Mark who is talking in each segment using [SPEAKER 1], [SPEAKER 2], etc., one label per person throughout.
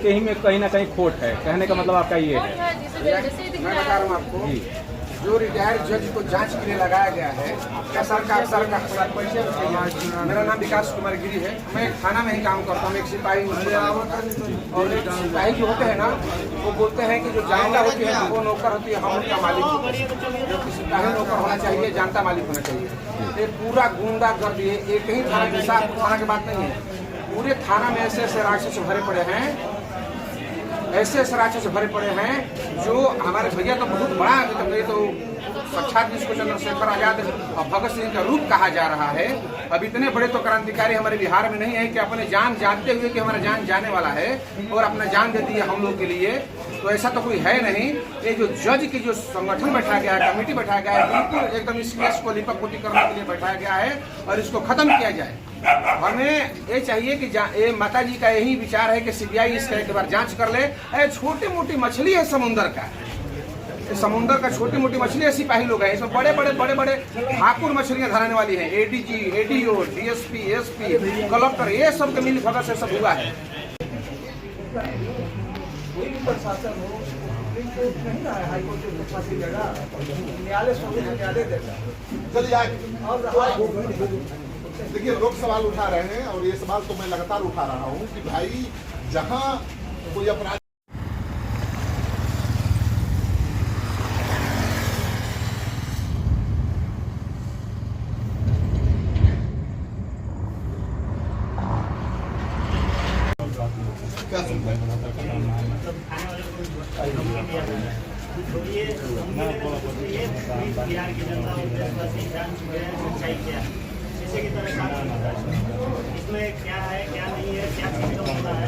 [SPEAKER 1] के ही में कहीं ना कहीं खोट है, कहने का मतलब आपका ये है।
[SPEAKER 2] मैं बता रहा हूँ आपको, जो रिटायर्ड जज को जांच के लिए लगाया गया है, क्या सर का अक्सर का परिचय। मेरा नाम विकास कुमार गिरी है, मैं एक थाना में ही काम करता हूँ, एक सिपाही हूँ। और एक सिपाही जो होते हैं ना, वो बोलते हैं कि जो जानता होती है वो नौकर होती है, हम उनका मालिक। जो सिपाही नौकर होना चाहिए, जानता मालिक होना चाहिए। ये पूरा गुंडा कर दिए, एक ही थाना के साथ, थाना की बात नहीं है, पूरे थाना में ऐसे ऐसे राक्षस भरे पड़े हैं, ऐसे ऐसे राक्षस भरे पड़े हैं जो हमारे भैया तो बहुत बड़ा है, तो साक्षात जिसको चंद्रशेखर आजाद और भगत सिंह का रूप कहा जा रहा है। अब इतने बड़े तो क्रांतिकारी हमारे बिहार में नहीं है कि अपने जान जानते हुए कि हमारा जान जाने वाला है और अपना जान दे दी है हम लोग के लिए, तो ऐसा तो कोई है नहीं। ये जो जज की जो संगठन बैठाया गया है, कमेटी बैठाया गया है, बिल्कुल एकदम इस केस को लिपापोती करने के लिए बैठाया गया है और इसको खत्म किया जाए। हमें ये चाहिए कि ये माता जी का यही विचार है कि सीबीआई इसका एक बार जांच कर ले। छोटी मोटी मछली है समुंदर का, समुंदर का छोटी मोटी मछली है, सिपाही लोग हैं, इसमें बड़े बड़े ठाकुर मछलियां धराने वाली हैं। ADG, ADO, DSP, SP, collector, ये सब के मिल भगत से सब हुआ है। कोई भी प्रशासन हो, सुप्रीम कोर्ट नहीं रहा है, हाई कोर्ट जो फांसी देगा, न्यायालय न्यायालय देगा।
[SPEAKER 3] देखिए, लोग सवाल उठा रहे हैं और ये सवाल तो मैं लगातार उठा रहा हूँ कि भाई जहाँ कोई अपराध क्या सुनता है
[SPEAKER 4] इसमें क्या है क्या नहीं है, क्या होता है,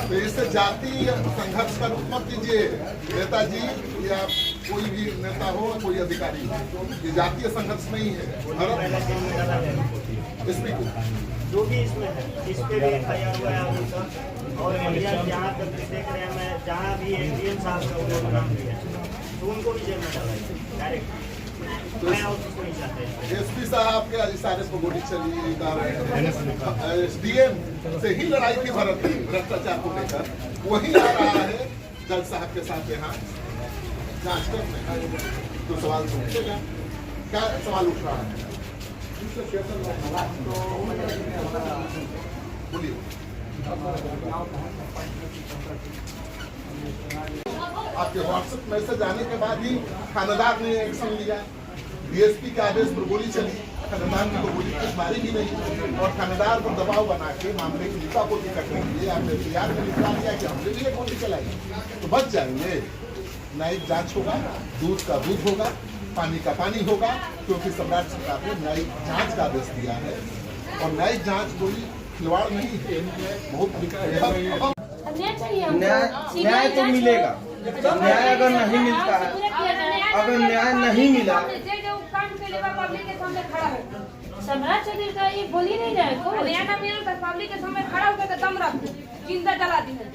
[SPEAKER 3] तो इससे जातीय संघर्ष का रूप मत कीजिए नेताजी या कोई भी नेता हो, कोई अधिकारी, ये जातीय संघर्ष नहीं है। इसमें
[SPEAKER 4] जो भी इसमें है, इस पे भी FIR हुआ है उनका, और जहाँ तक देख रहे हैं, मैं जहाँ भी एडीएम साहब का उन्होंने नाम लिया तो उनको भी जेल में डाला डायरेक्ट।
[SPEAKER 3] एसपी साहब के इशारे पर गोली चली जा रहे हैं। एसडीएम से ही लड़ाई थी भरत भ्रष्टाचार को लेकर, वही आ रहा है जज साहब के साथ यहाँ जांच करने। तो सवाल पूछेगा, क्या सवाल उठ रहा है? बोलिए। आपके व्हाट्सएप मैसेज आने के बाद ही थानेदार ने एक्शन लिया, डीएसपी के आदेश पर गोली चली, थानेदार ने तो गोली कुछ मारी भी नहीं, और थानेदार को दबाव बना के मामले की लिपापोती करने के लिए आपने FIR में लिखवा दिया कि हमने भी गोली चलाई, तो बच जाएंगे। न्यायिक जांच होगा, दूध का दूध होगा, पानी का पानी होगा, क्योंकि सम्राट सरकार ने न्यायिक जांच का आदेश दिया है और न्यायिक जांच कोई खिलवाड़ नहीं है। बहुत
[SPEAKER 1] न्याय तो मिलेगा, न्याय अगर नहीं मिलता है, अगर न्याय नहीं मिला,
[SPEAKER 5] सम्राट चौधरी का ये बोल ही नहीं रहा है, न्याय ना मिला तो पब्लिक के सामने खड़ा होकर दम रख चिंता जला दी है।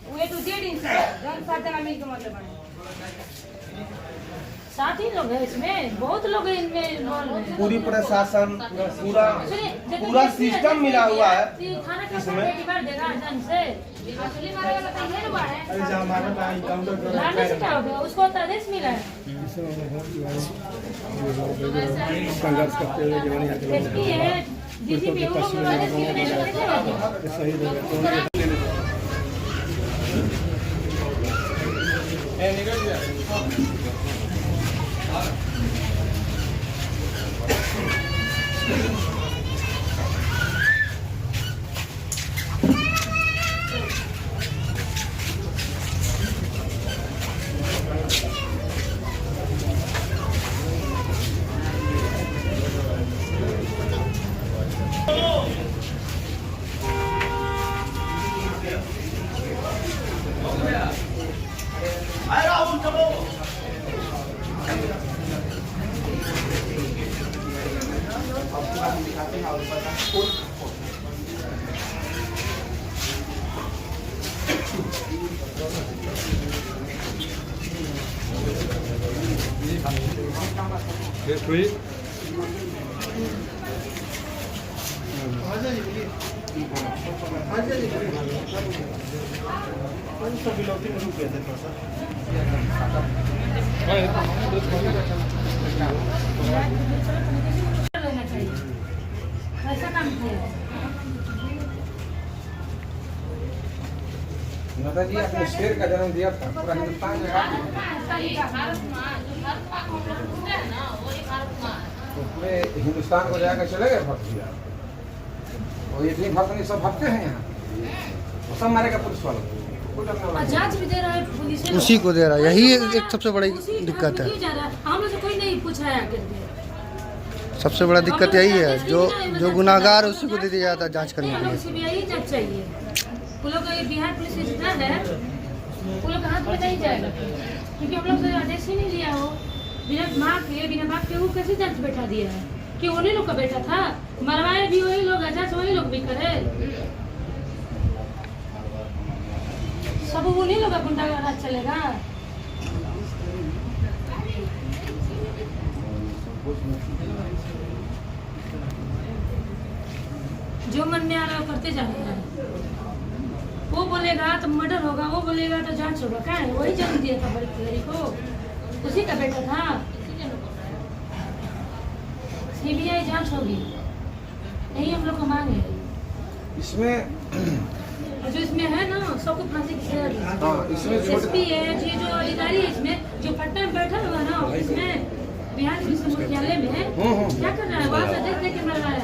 [SPEAKER 5] वो तो डेढ़ इंच साथ जना मिल के मतलब है, 7 ही लोग हैं इसमें, बहुत लोग हैं इनमें।
[SPEAKER 1] पूरी प्रशासन, पूरा सिस्टम मिला हुआ है इसमें।
[SPEAKER 5] उसको आदेश मिला है,
[SPEAKER 6] संघर्ष करते हुए
[SPEAKER 1] Yes, please.
[SPEAKER 5] लेना चाहिए, ऐसा काम किया।
[SPEAKER 2] नेताजी अपने शेर का जन्म दिया था, पूरा हिंदुस्तान में तो पूरे हिंदुस्तान को जाकर चले गए भक्त दिया। और ये भी भक्त नहीं, सब भक्ते हैं यहाँ, सब मारेगा पुलिस वालों को।
[SPEAKER 5] जांच भी दे रहा है पुलिस,
[SPEAKER 6] उसी को दे रहा है, यही एक सबसे बड़ी दिक्कत है।
[SPEAKER 5] हम लोग से कोई नहीं पूछा है करके।
[SPEAKER 6] सबसे बड़ा दिक्कत यही है, जो गुनाहगार है उसी को दे दिया जाता है जांच करने के लिए।
[SPEAKER 5] सीबीआई जांच चाहिए। वो लोग ये बिहार पुलिस इतना है, वो लोग हाथ में नहीं जाएगा, क्योंकि हम लोग से आदेश ही नहीं लिया हो। बिना माँ के बिना बाप के वो कैसे जांच बैठा दिया है कि उन्हीं लोग का बेटा था, मरवाए भी वही लोग, जांच वही लोग भी करे, सब उन्हीं लोग का गुंडागर्द चलेगा। जो मन में आ रहा है वो करते जा रहे हैं। वो बोलेगा तो मर्डर होगा, वो बोलेगा तो जांच होगा। क्या है, वही जन्म दिया था बड़ी लड़की को, उसी का बेटा था। सीबीआई जांच होगी, यही हम लोग को मांग है।
[SPEAKER 2] इसमें
[SPEAKER 5] जो इसमें है ना, सबको फांसी की सजा दी।
[SPEAKER 2] इसमें
[SPEAKER 5] एसपी है, ये जो अधिकारी है इसमें, जो पटना में बैठा हुआ ना, इसमें बिहार पुलिस मुख्यालय में क्या कर रहा है, वहाँ से देख के मर रहा है।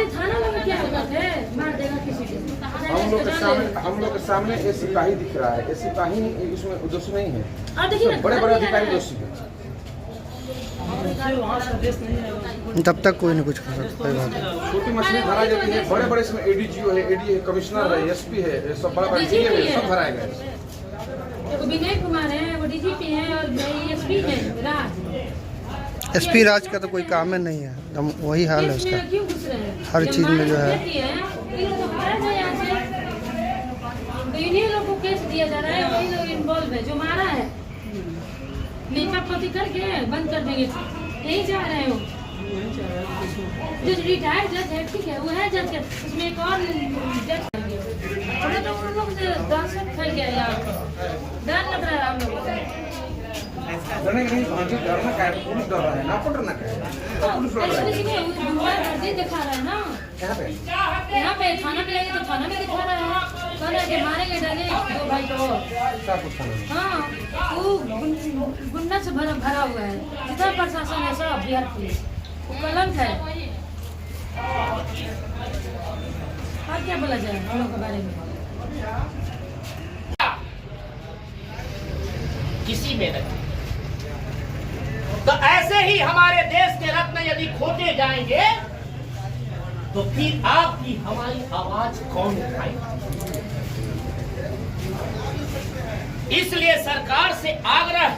[SPEAKER 5] थाना में क्या होता है, मार देगा किसी को।
[SPEAKER 2] हम लोग के सामने ये सिपाही दिख रहा है, ये सिपाही इसमें दोषी नहीं है,
[SPEAKER 5] और देखिए ना,
[SPEAKER 2] बड़े बड़े अधिकारी दोषी है।
[SPEAKER 6] तब तक कोई नहीं कुछ कर सकता, कोई बात नहीं।
[SPEAKER 2] छोटी मछली धरा जाती है, बड़े बड़े इसमें एडीजीओ है, एडी है, कमिश्नर है, एसपी है, ये सब बड़ा बड़ा है, सब भराए गए।
[SPEAKER 5] देखो विनय कुमार है, वो डीजीपी है, और एसपी है राज।
[SPEAKER 6] एसपी राज का तो कोई काम ही नहीं है, हम वही हाल है उसका।
[SPEAKER 5] क्यों घुस रहे हैं?
[SPEAKER 6] हर चीज में जो है
[SPEAKER 5] इन्हीं लोग को केस दिया जा रहा है, वही लोग इन्वॉल्व है, जो मारा है। लीपापोती करके बंद कर देंगे, यही चाह रहे हो। जो रिटायर्ड जज है, ठीक है, वो है जज के, उसमें एक और जज थोड़ा तो उन लोग से दहशत फैल गया यार, डर लग रहा है हम लोगों को।
[SPEAKER 2] डरने के नहीं, डरना क्या है, पुलिस डर रहा है ना, पटना का है, पुलिस डर रहा है।
[SPEAKER 5] दिखा रहा है ना,
[SPEAKER 2] यहाँ पे
[SPEAKER 5] थाना पे आएंगे तो थाना में दिखा रहा है, कह रहा है कि मारेंगे डालेंगे दो भाई को।
[SPEAKER 2] क्या पूछा नहीं।
[SPEAKER 5] हाँ, वो गुंडा से भरा हुआ है, जितना प्रशासन है सब बिहार पुलिस, वो कलंक है। और क्या बोला जाए हम लोग के बारे में?
[SPEAKER 7] किसी में नहीं। तो ऐसे ही हमारे देश के रत्न यदि खोटे जाएंगे तो फिर आपकी हमारी आवाज कौन उठाएगा? इसलिए सरकार से आग्रह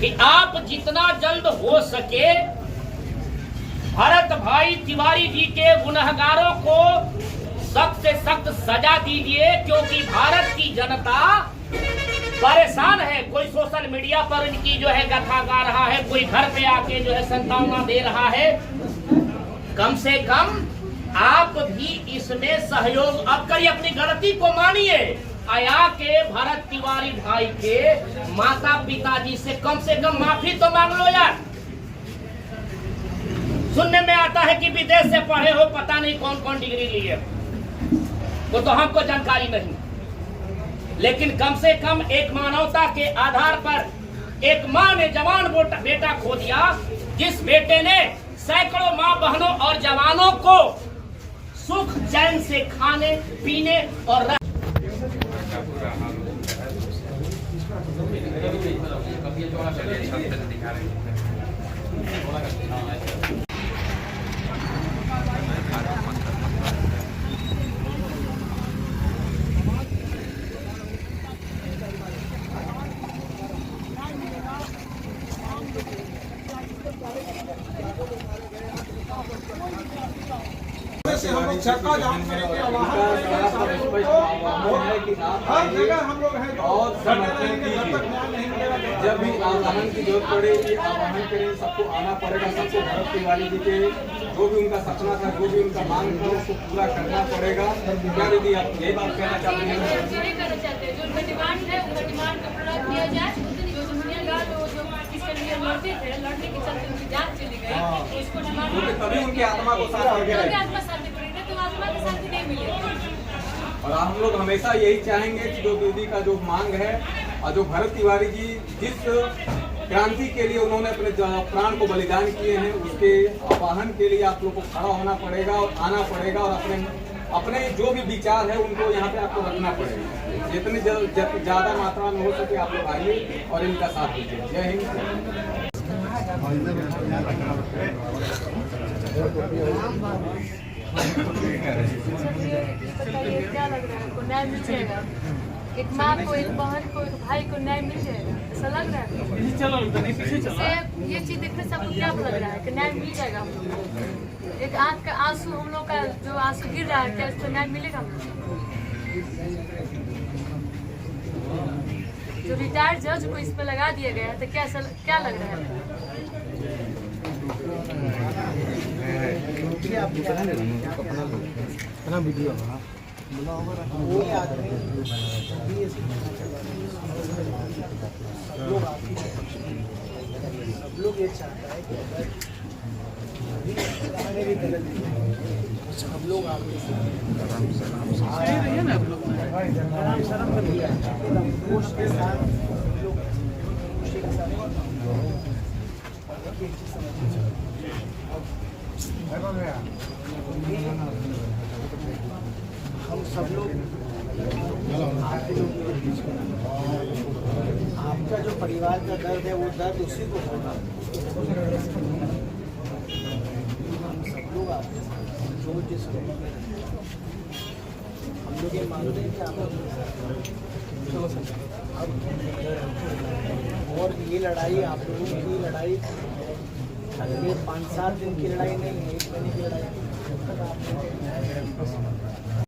[SPEAKER 7] कि आप जितना जल्द हो सके भरत भाई तिवारी जी के गुनहगारों को सख्त से सख्त सजा दीजिए, क्योंकि भारत की जनता परेशान है। कोई सोशल मीडिया पर इनकी जो है गाथा गा रहा है, कोई घर पे आके जो है संतावना दे रहा है। कम से कम आप भी इसमें सहयोग अब करिए, अपनी गलती को मानिए, आया के भरत तिवारी भाई के माता पिताजी से कम माफी तो मांग लो यार। सुनने में आता है कि विदेश से पढ़े हो, पता नहीं कौन कौन डिग्री लिए, वो तो हमको जानकारी नहीं, लेकिन कम से कम एक मानवता के आधार पर एक माँ ने जवान बेटा खो दिया, जिस बेटे ने सैकड़ों माँ बहनों और जवानों को सुख चैन से खाने पीने और
[SPEAKER 2] चक्का जाम करने के हर जगह हम लोग हैं और
[SPEAKER 8] जब भी आवाहन की जरूरत पड़ेगी आवाहन करें, सबको आना पड़ेगा। सबको भरत तिवारी जी के जो भी उनका सपना था, जो भी उनका मांग था, उसको पूरा करना पड़ेगा। क्या दीदी आप यही बात कहना चाहते हैं?
[SPEAKER 5] यही कहना चाहते हैं, जो उनका डिमांड है उनका डिमांड को पूरा किया जाए। जो दुनियादार जो इसके लिए लड़ते थे, लड़ने के चलते उनकी जान चली गई, उसको डिमांड
[SPEAKER 8] तभी उनकी आत्मा को शांति मिलेगी।
[SPEAKER 5] आत्मा शांति पड़ेगी, तो आत्मा की शांति नहीं मिलेगी।
[SPEAKER 8] और हम लोग हमेशा यही चाहेंगे कि जो दीदी का जो मांग है, और जो भरत तिवारी जी जिस क्रांति के लिए उन्होंने अपने प्राण को बलिदान किए हैं, उसके आवाहन के लिए आप लोग को खड़ा होना पड़ेगा और आना पड़ेगा, और अपने जो भी विचार है उनको यहाँ पे आपको रखना पड़ेगा। जितनी ज़्यादा मात्रा में हो सके आप लोग आइए और इनका साथ दीजिए। जय हिंद।
[SPEAKER 5] क्या लग रहा है, को न्याय मिल जाएगा? एक माँ को, एक बहन को, एक भाई को न्याय मिल जाएगा, ऐसा लग रहा है? ये चीज देखने से आपको क्या लग रहा है कि न्याय मिल जाएगा हम लोग को? एक आंख का आंसू, हम लोग का जो आंसू गिर रहा है, क्या इसको न्याय मिलेगा हम लोग? जो रिटायर्ड जज को इस पे लगा दिया गया है, तो क्या लग रहा है?
[SPEAKER 9] लोग ये चाहता है कि मैंने भी गलत हम लोग आगे के साथ हम सब लोग आपका जो परिवार का दर्द है वो दर्द उसी को होगा। हम सब लोग आपके साथ जो जिस हम लोग ये मानते हैं कि आप और ये लड़ाई आप लोगों की लड़ाई ये 5-7 दिन की लड़ाई नहीं है, 1 महीने की लड़ाई।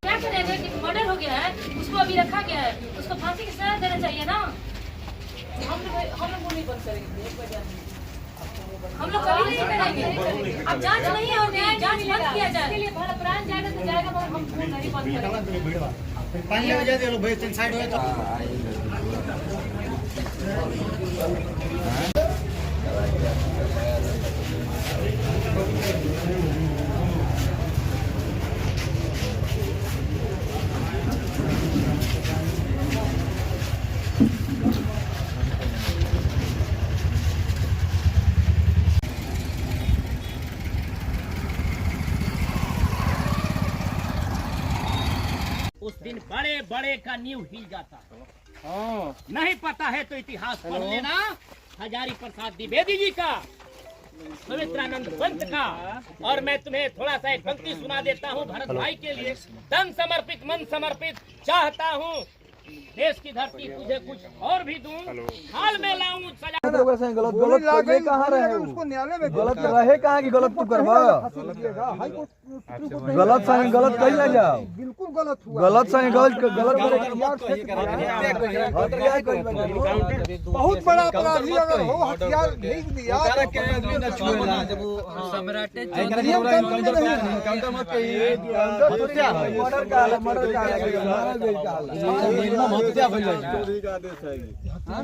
[SPEAKER 5] क्या करेंगे कि मर्डर हो गया है, उसको अभी रखा गया है, उसको फांसी की सजा देना चाहिए ना। हम लोग वो नहीं बंद करेंगे, हम लोग कभी नहीं करेंगे। अब जांच नहीं हो गई, जांच बंद किया जाए, इसके लिए भला प्राण जाएगा तो जाएगा, पर हम वो नहीं बंद करेंगे।
[SPEAKER 9] पानी में जाते लोग भाई साइड हो तो
[SPEAKER 7] उस दिन बड़े बड़े का नींव हिल जाता। नहीं पता है तो इतिहास पढ़ लेना, हजारी प्रसाद द्विवेदी जी का, पवित्रानंद पंत का। और मैं तुम्हें थोड़ा सा एक पंक्ति सुना देता हूँ भरत भाई के लिए। तन समर्पित मन समर्पित चाहता हूँ, देश की धरती तुझे कुछ और भी दूं, हाल में लाऊं सजा।
[SPEAKER 1] गलत करके कहाँ रहे, उसको न्यायालय में गलत रहे कहाँ की गलत तू करवा, गलत संग गलत कहीं ना जाओ, बिल्कुल गलत हुआ, गलत संग गलत बहुत बड़ा अपराधी अगर हो, हथियार भेज दिया चौधरी का आदेश है,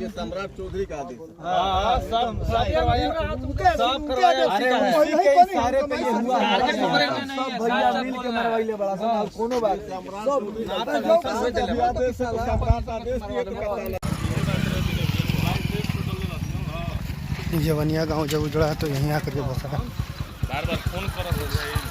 [SPEAKER 1] ये सम्राट चौधरी का आदेश है। सब भैया मिल के मरवाइले बड़ा सा कोनो बात
[SPEAKER 6] जवनिया गांव जब उजड़ा है तो यहीं आकर के बसा है।
[SPEAKER 8] बार-बार फोन करो।